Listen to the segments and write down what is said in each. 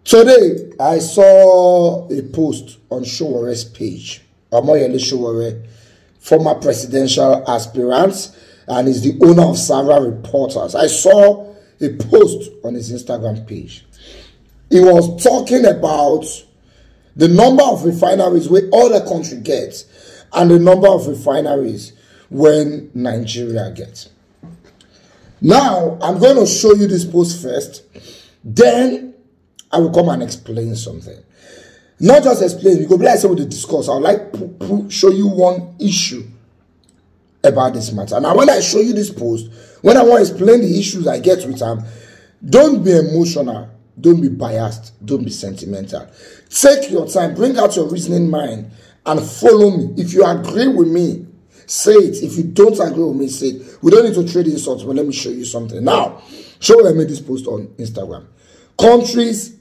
Today, I saw a post on Sowore's page. Omoyele Sowore, former presidential aspirant, and is the owner of several reporters. I saw a post on his Instagram page. He was talking about the number of refineries where all the country gets and the number of refineries when Nigeria gets. Now, I'm going to show you this post first. Then, I will come and explain something. Not just explain, you go be like say we discuss. I would like to show you one issue about this matter. Now, when I show you this post, when I want to explain the issues I get with them, don't be emotional, don't be biased, don't be sentimental. Take your time, bring out your reasoning mind, and follow me. If you agree with me, say it. If you don't agree with me, say it. We don't need to trade insults, but let me show you something. Now, show where I made this post on Instagram. Countries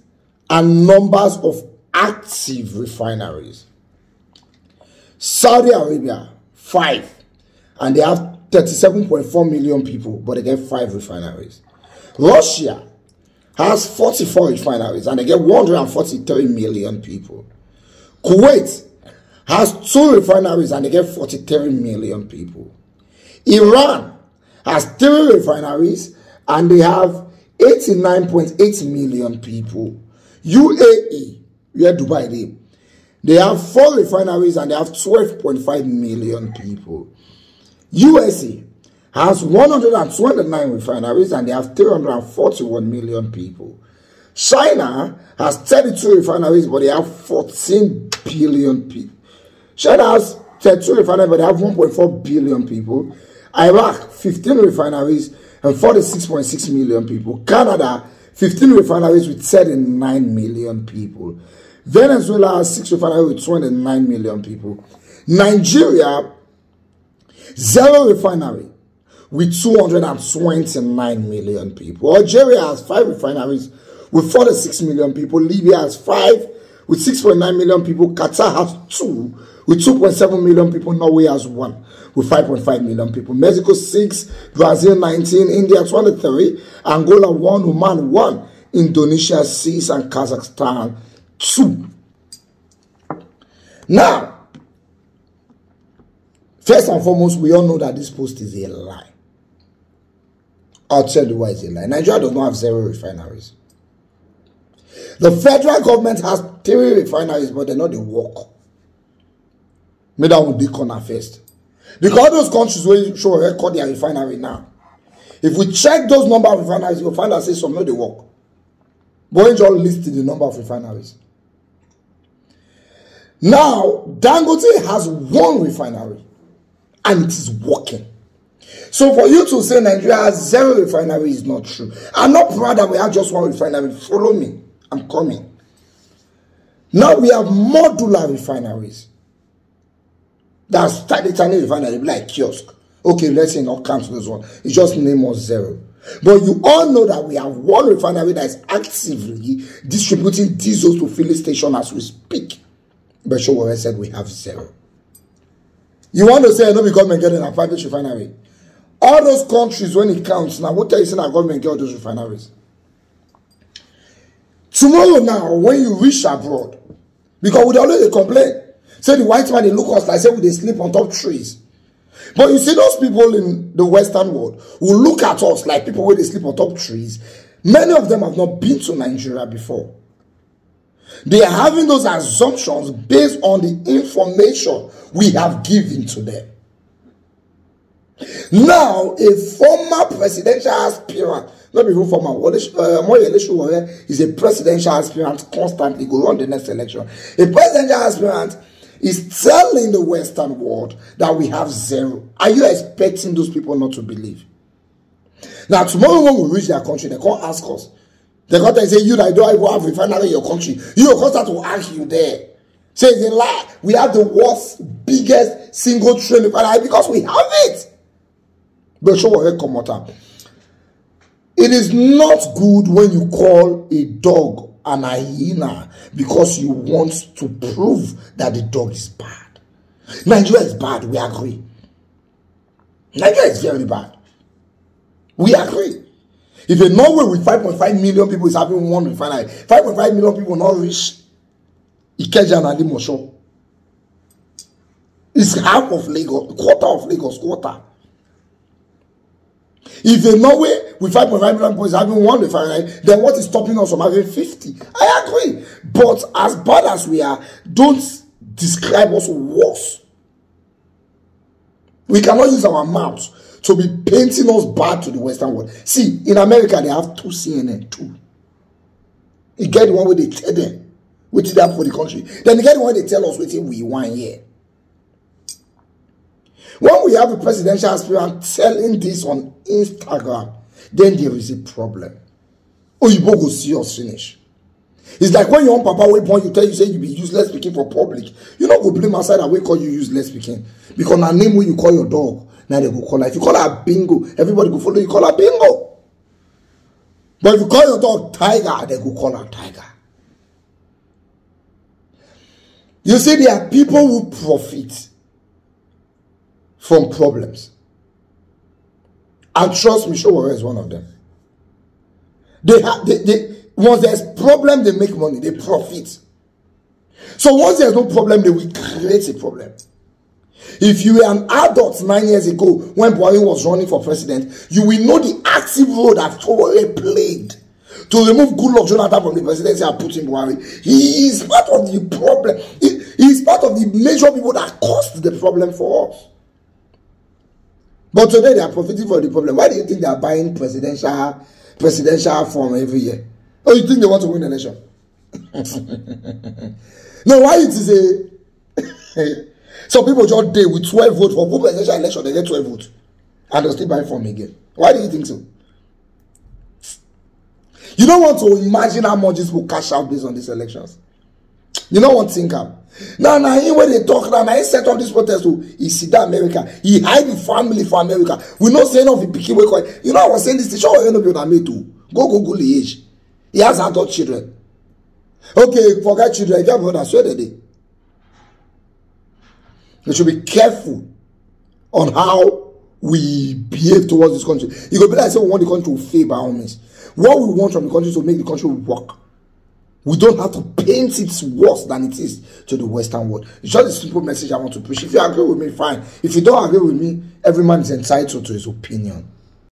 and numbers of active refineries. Saudi Arabia, 5. And they have 37.4 million people, but they get 5 refineries. Russia has 44 refineries, and they get 143 million people. Kuwait has 2 refineries, and they get 43 million people. Iran has 3 refineries, and they have 89.8 million people. UAE, where Dubai is, they have 4 refineries and they have 12.5 million people. USA has 129 refineries and they have 341 million people. China has 32 refineries but they have 14 billion people. China has 32 refineries but they have 1.4 billion people. Iraq, 15 refineries and 46.6 million people. Canada, 15 refineries with 39 million people. Venezuela has 6 refineries with 29 million people. Nigeria, 0 refinery with 229 million people. Algeria has 5 refineries with 46 million people. Libya has 5 with 6.9 million people. Qatar has 2 with 2.7 million people. Norway has 1 with 5.5 million people. Mexico 6, Brazil 19, India 23, Angola 1, Oman 1, Indonesia 6, and Kazakhstan 2. Now, first and foremost, we all know that this post is a lie. I'll tell you why it's a lie. Nigeria does not have 0 refineries. The federal government has 3 refineries, but they're not the work. Maybe that would be corner first. Because those countries will show a record their refinery now. If we check those number of refineries, you'll find that say some know they work. But we just listed the number of refineries. Now, Dangote has 1 refinery and it is working. So for you to say Nigeria has 0 refinery is not true. I'm not proud that we have just 1 refinery. Follow me. I'm coming. Now we have modular refineries. That's tiny refinery, like kiosk. Okay, let's say not count those one. It's just name us 0. But you all know that we have 1 refinery that is actively distributing diesels to filling station as we speak. But Sowore said we have 0. You want to say no, the government getting a private refinery? All those countries, when it counts, now what tell you saying our government get all those refineries? Tomorrow now, when you reach abroad, because we always complain. Say the white man, they look us like say they sleep on top trees. But you see those people in the Western world who look at us like people where they sleep on top trees. Many of them have not been to Nigeria before. They are having those assumptions based on the information we have given to them. Now, a former presidential aspirant, not even former, Omoyele Sowore is a presidential aspirant constantly, go on the next election. A presidential aspirant is telling the Western world that we have 0. Are you expecting those people not to believe? Now, tomorrow when we reach their country, they can't ask us. They can't say, you that don't even have refinery in your country. You will start to ask you there. Say it's a lie. We have the world's biggest single train refinery because we have it. But Sowore come out. It is not good when you call a dog an hyena because you want to prove that the dog is bad. Nigeria is bad, we agree. Nigeria is very bad. We agree. If a Norway with 5.5 million people is having one refinery, 5.5 million people not reach Ikeja and Alimosho. It's half of Lagos, quarter of Lagos, quarter. If a Norway with 5.5 million people is having one refinery, then what is stopping us from having 50? I agree. But as bad as we are, don't describe us worse. We cannot use our mouths to be painting us bad to the Western world. See, in America, they have 2 CNN, 2. You get the one where they tell them what they have for the country. Then you get the one where they tell us what we want here. When we have a presidential aspirant telling this on Instagram, then there is a problem. Oh, you both go see us finish. It's like when your own papa wait point you tell you say you be useless speaking for public. You not go blame outside and we call you useless speaking. Because na name when you call your dog, now they go call her. If you call her Bingo, everybody go follow you call her Bingo. But if you call your dog Tiger, they go call her Tiger. You see, there are people who profit from problems. And trust me, Sowore is one of them. Once there's problem, they make money, they profit. So once there's no problem, they will create a problem. If you were an adult 9 years ago when Buhari was running for president, you will know the active role that Sowore played to remove Goodluck Jonathan from the presidency and put in Buhari. He is part of the problem. He is part of the major people that caused the problem for us. But today they are profiting for the problem. Why do you think they are buying presidential form every year? Oh, you think they want to win the election? No, why it is a... Some people just day with 12 votes for presidential election, they get 12 votes. And they'll still buy form again. Why do you think so? You don't want to imagine how much this will cash out based on these elections. You don't want to think of. Now, when they talk now, he set up this protest to he see that America. He hide the family for America. We not saying of the picky way. You know, I was saying this to show you know what I made to. Go Google the age. He has adult children. Okay, forget children. If you have brothers, swear the day. We should be careful on how we behave towards this country. You go be like say we want the country to fail by all means. What we want from the country is to make the country work. We don't have to paint it worse than it is to the Western world. It's just a simple message I want to push. If you agree with me, fine. If you don't agree with me, every man is entitled to his opinion.